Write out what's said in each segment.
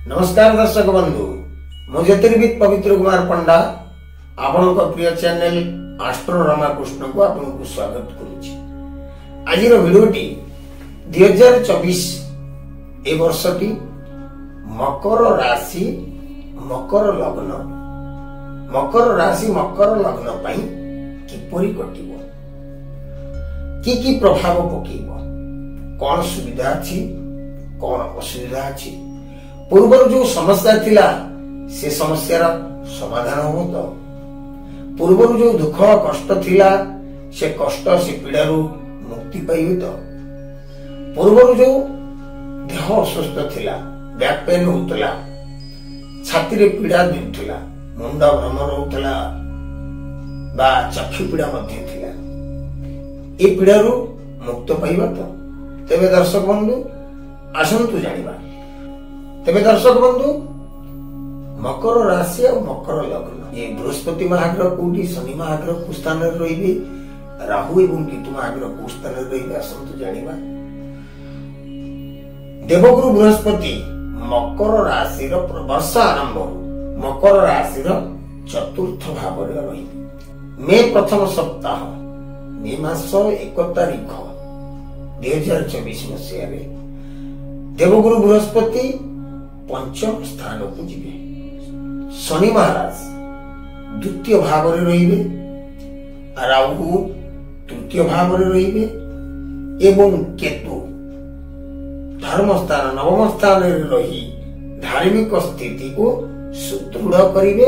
नमस्कार दर्शक बंधु मु ज्योतिर्विद पवित्र कुमार पंडा आपण प्रिय चैनल आस्ट्रो रामकृष्ण को आपको स्वागत करुच्ची। आज भिडियोटी 2024 ए वर्षटी मकर राशि मकर लग्न पाई किपरि कटिबो की प्रभाव पकेइबो कौन सुविधा अछि कौन असुविधा अछि पूर्व जो समस्या थिला से समस्या समाधान हो तो पूर्व जो दुख कष्ट थिला से कष्ट से पीड़ा मुक्ति पाइबे तो पूर्व जो देह असुस्थ थिला बैक पेन होतला छाती रे पीड़ा दिथला मुंड भ्रमर होतला बा चक्षु पीड़ा मध्य थिला ए पीड़ा मुक्त पाइबा तो तेबे दर्शक बंधु आसंतु जानिबा। तेबे दर्शक बंधु मकर राशि और मकर लग्न ये बृहस्पति महाग्रह कोठी शनि महाग्रह को स्थान रहिबे राहु एवं केतु महाग्रह को स्थान रहिबे आसंतु जानिबा। देवगुरु बृहस्पति मकर राशि वर्ष आरंभ मकर राशि चतुर्थ भाव रहिबे मे प्रथम सप्ताह मे मास 1 तारिख 2024 मसीह देवगुरु बृहस्पति पंचम स्थान को जीवे शनि महाराज द्वितीय भाव रहिबे राहु तृतीय भाव रहिबे एवं केतु धर्म स्थान नवम स्थान रही धार्मिक स्थिति को सुदृढ़ करिवे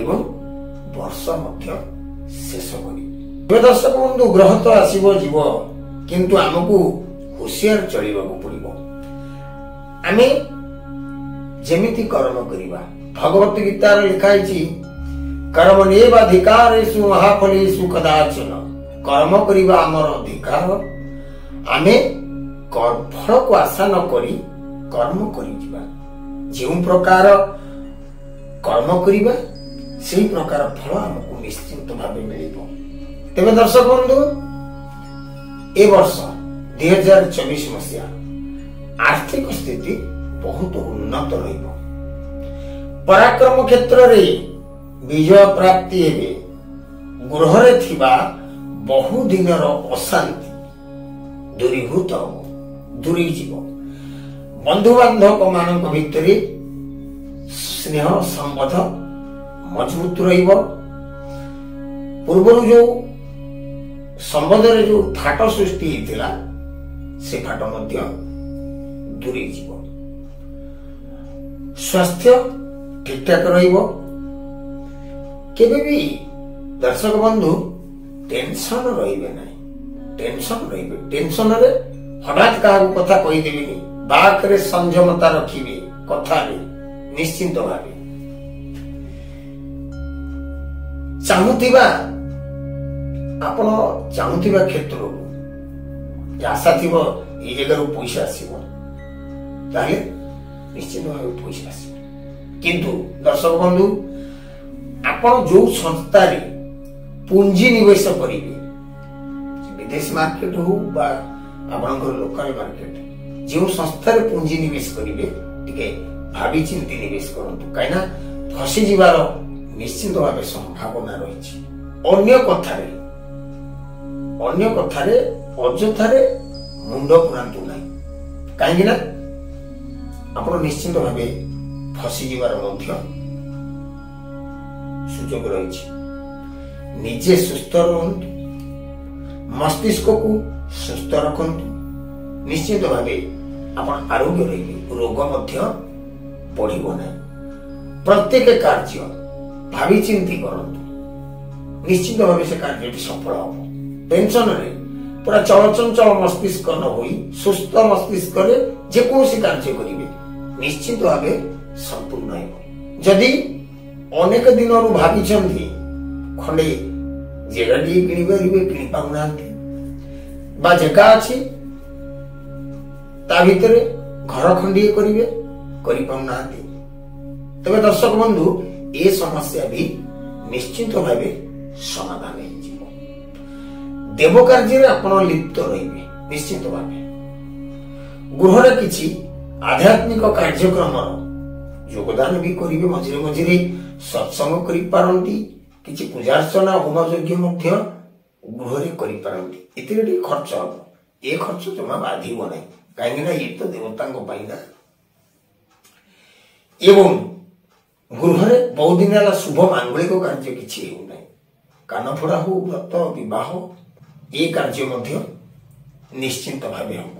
एवं वर्ष मध्य शेष करिवे। दर्शक बंधु ग्रह तो आसीबो जीव किंतु हमकु होशियार चलिबाकू पड़िबो। आमे जेमिति कर्म करिबा भगवत गीता रे लिखा है कर्मण्येव अधिकारेषु महाफलेषु कदाचन कर्म करिबा हमर अधिकार आमे फल को आशा न करी कर्म करि जिबा जेउ प्रकार कर्म करिबा सेही प्रकार फल हमकु निश्चित भाबे मिलिबो। तेबे दर्शक बंधु ए वर्ष 2024 मसीहा आर्थिक स्थिति बहुत उन्नत रहिबो पराक्रम क्षेत्र रे विजय प्राप्ति हेबे गृह रे थिबा बहु दिनर अशांति दूरीभूत दूरी जीव बंधु बांधव मानक भितरे स्नेह संबंध मजबूत रहिबो पूर्व जो संबंध रे जो फाट सृष्टि हेतिला से फाट मध्य दूरी जीव स्वास्थ्य ठीक ठाक रहिबो केबे भी दर्शक बंधु टेंशन रहिबे नहीं टेंशन रे हठात का कथा कहि देबिनी बाक रे संयमता रखिबे कथा रे निश्चिंत भाबे चाहुथिबा आपण चाहुथिबा क्षेत्र आशा थिबो ए जगह पैसा आसीबो ताले निश्चित भाव पैसा आसीबो किंतु दर्शक बंधु आपण जो संस्था रे पूंजी निवेश करिवे विदेश मार्केट हो बा आपण लोकल मार्केट जो संस्था रे पूंजी निवेश करिवे टिके भाबी चिंती निवेश करंतु काइना फसी जिवार निश्चित भाव संभावना रहिछि। अन्य कथारे अजथारे मुंड पुरांतु नाही काहेकि ना आपण निश्चित भावे फसी जिवार मध्य सुजोग रहिछि। निजे सुस्थ रहंतु मस्तिष्क को सुस्थ रखंतु निश्चित भावे आपण आरोग्य रहिबे रोग मध्य बढ़िबो नाही। प्रत्येक कार्य भावी चिंती करंतु निश्चित भावे से कार्य सफल होबो। टेंशन रे पूरा चलचंचल मस्तिष्क न होई सुस्थ मस्तिष्क रे जे कोनोसी कार्य करिवे निश्चित भावे संपूर्ण हेबो। जदि अनेक दिन भावी खंडे जेगाटी किणी परिबे किणी पाउनांती बा जगह अछि ता भितरे घर खंडीए करिवे करि पाउनांती तबे दर्शक बंधु ए समस्या भी निश्चित भावे समाधान हो जिवो। देव कार्य रे आपण लिप्त रहिबे निश्चित भावे गृह रे किछि आध्यात्मिक कार्यक्रम योगदान भी करेंगे मझे मझे सत्संग करी किसी पूजार्चना होम यज्ञ गृह कर खर्च हम ये खर्च जमा बाधिब ना कहीं ये तो देवता ना एवं गृह बहुत दिन है शुभ मांगलिक कार्य किसी होना कानफोड़ा हो व्रत विवाह ये कार्य निश्चिंत भाव हम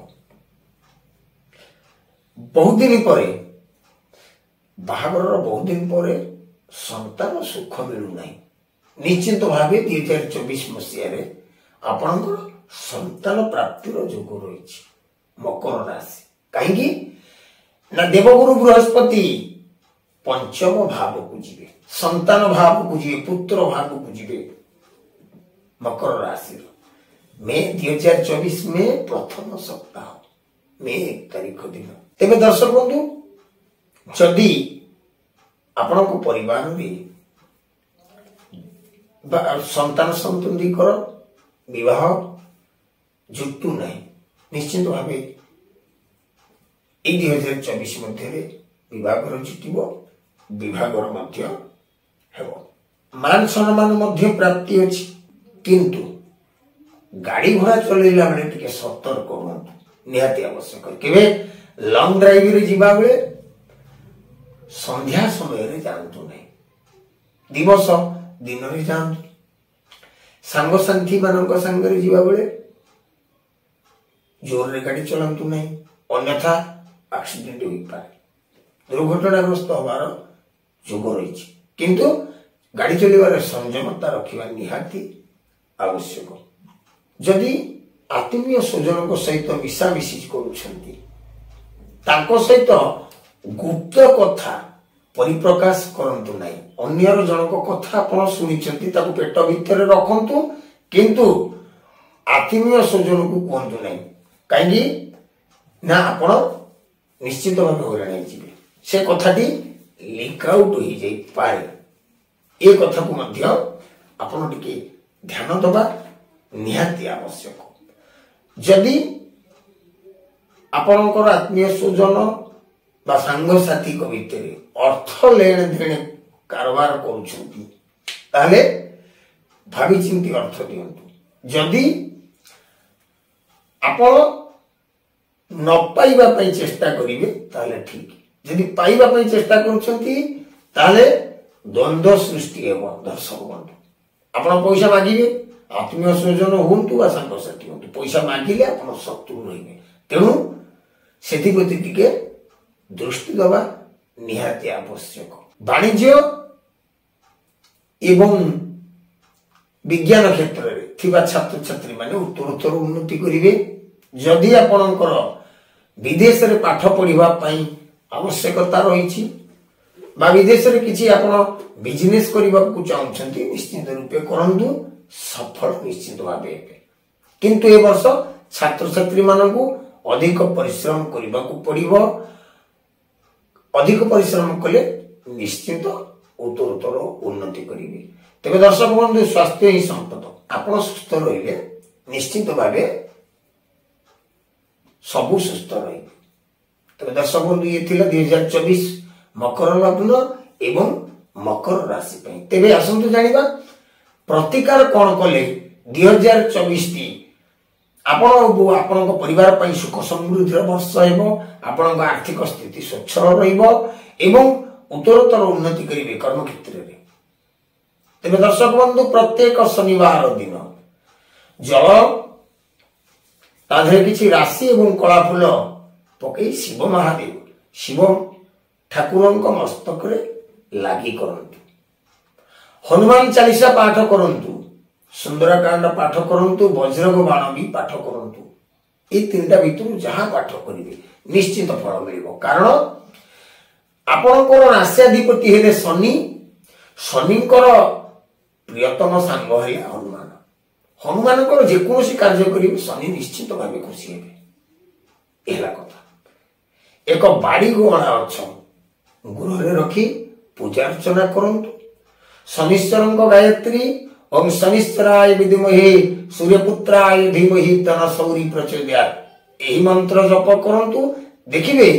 बहुत दिन पर बाहागर बहुत दिन पर संतान सुख मिलूना निश्चिंत भाव 2024 मसीह आपण संतान प्राप्तिर जोग रही मकर राशि कहीं ना देवगुरु बृहस्पति पंचम भाव को जीवे संतान भाव को जीवे पुत्र भाव को जीवे मकर राशि मे 2024 में प्रथम सप्ताह मे 1 तारीख दिन तेरे दर्शक बंधु जदि आपण परिवार में संतान संतुलिकर विवाह जुटू ना निश्चित भाव 2024 मध्य विवाह जुटिब विभागर मान सम्मान प्राप्ति अच्छी किंतु गाड़ी घोड़ा चलैला बेले टिके सतर्क हुंतु निहाती आवश्यक केबे लॉन्ग ड्राइव रे जिबा बेले संध्या समय रे जानतु नै दिवस दिन रे जानतु सांग साथी मानक संग रे जिबा बेले जोर रे गाड़ी चलांतु नै अन्यथा एक्सीडेंट होई पारे दुर्घटनाग्रस्त होबार जोग रही किंतु गाड़ी चलैबार संयमता रखिबा निहाती आवश्यक जदि आत्मीय स्वजन सहित मिशामिशी करुछंती तांको सहित गुप्त कथा परिप्रकाश करंतु नाही अन्यर जनक कथा आपण सुनिछंती ताको पेट भीतर रखंतु किंतु आत्मीय स्वजन को कहंतु नाही काहेकि ना आपण निश्चित भाव होराणी जीवे से कथाटी लीक आउट हो जाई पारे ए कथा को मध्य आपण टिके ध्यान दबा निहाती आवश्यक जदि आपणकर आत्मीय स्वजन बा सांग साथी को भितर अर्थ लेन देन कारोबार करुछंती ताले भावी चिंती अर्थ दियंतु जदि आपण न पाइबा पई चेष्टा करिवे ताले ठीक जदि पाइबा पई चेष्टा करुछंती ताले द्वंद्व सृष्टि हेबो दर्शक बंधु आपण पैसा मागिबे आत्मीय स्वजन हुंतु बा सांग साथी हुंतु पैसा मागिले आपण शत्रु रहिबे तेणु सेति प्रति टिके दृष्टि दबा निहाती आवश्यक वाणिज्य एवं विज्ञान क्षेत्र रे थिबा छात्र छात्री माने उत्तरोत्तर उन्नति करिवे जदि आपणकर विदेश रे पाठ पढिबा पई आवश्यकता रहिछि बा विदेश रे किछि आपण बिजनेस करिबा को चाहउछंती निश्चित रूपे करंतु सफल निश्चित भाबे किंतु ए वर्ष छात्र छात्री मानकु अधिक परिश्रम करबा को पड़िबो अधिक परिश्रम कले निश्चित उत्तरोत्तर उन्नति करिवे तेबे दर्शक बंधु स्वास्थ्य ही संपद आपण सुस्थ रहिले निश्चित भाबे सबु सुस्थ रहिबे तेबे दर्शक बंधु ये थिला 2024 मकर लग्न एवं मकर राशि पई तेबे आसंतु जानिबा प्रतिकार कोन कले 2024 टी आपण परिवार पई सुख समृद्धि वर्ष हेबो आपण आर्थिक स्थिति स्वच्छल रहिबो एवं उत्तरोत्तर उन्नति करिवे कर्म क्षेत्र रे तेबे दर्शक बंधु प्रत्येक शनिवार दिन जल ताधरे किछि राशि एवं कला फूल पकई शिव महादेव शिव ठाकुरंक मस्तक रे लागि करंतु हनुमान चालीसा पाठ करंतु सुंदरकांड पाठ करंतु वज्रग बाण भी पाठ करंतु ए तीनटा भितर जहां पाठ करिवे निश्चित फल मिलिबो कारण आपनकर राष्ट्राधिपति हेले शनि शनिकर प्रियतम सांग है हनुमान हनुमान को जेकोसी कार्य करिवे शनि निश्चित भावे खुशी हेबे एला कथा एक बाड़ी गोणा अच्छा गृह रे रखी पूजा अर्चना करंतु शनिश्चरंक गायत्री ओम शनिश्चराय विद्महे सूर्यपुत्राय धीमहि तन्न सौरी प्रचोदयात् एही मंत्र जप करंतु देखिबे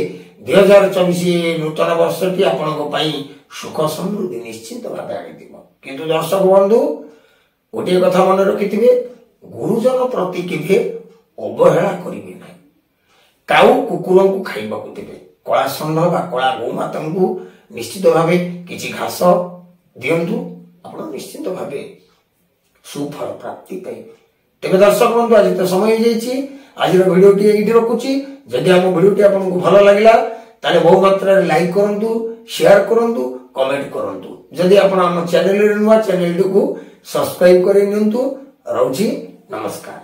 2024 नूतन वर्षटी आपण सुख समृद्धि निश्चित भाव आनिदिव। किंतु दर्शक बंधु गोटे कथा मन रखिथिबे, गुरुजन प्रति केबे अवहेला करिबे नाही। काऊ कुकुर को खाइबाकू देबे, कला षंढ बा कला गोमाता को निश्चित भावे किछि घास दियंतु, आपण निश्चित भावे सुफल प्राप्ति पाइबे। तेबे दर्शक बंधु आज तो समय हो जाइए, आज वीडियो टी एठी रखुची। जदि आम वीडियो टी आपको भल लगिला ताले बहु मात्रा लाइक करंतु, शेयर करंतु, कमेंट करंतु। जदि आपण आम चैनल रे नुवा चैनल को सब्सक्राइब करि नियंतु। रहउची, नमस्कार।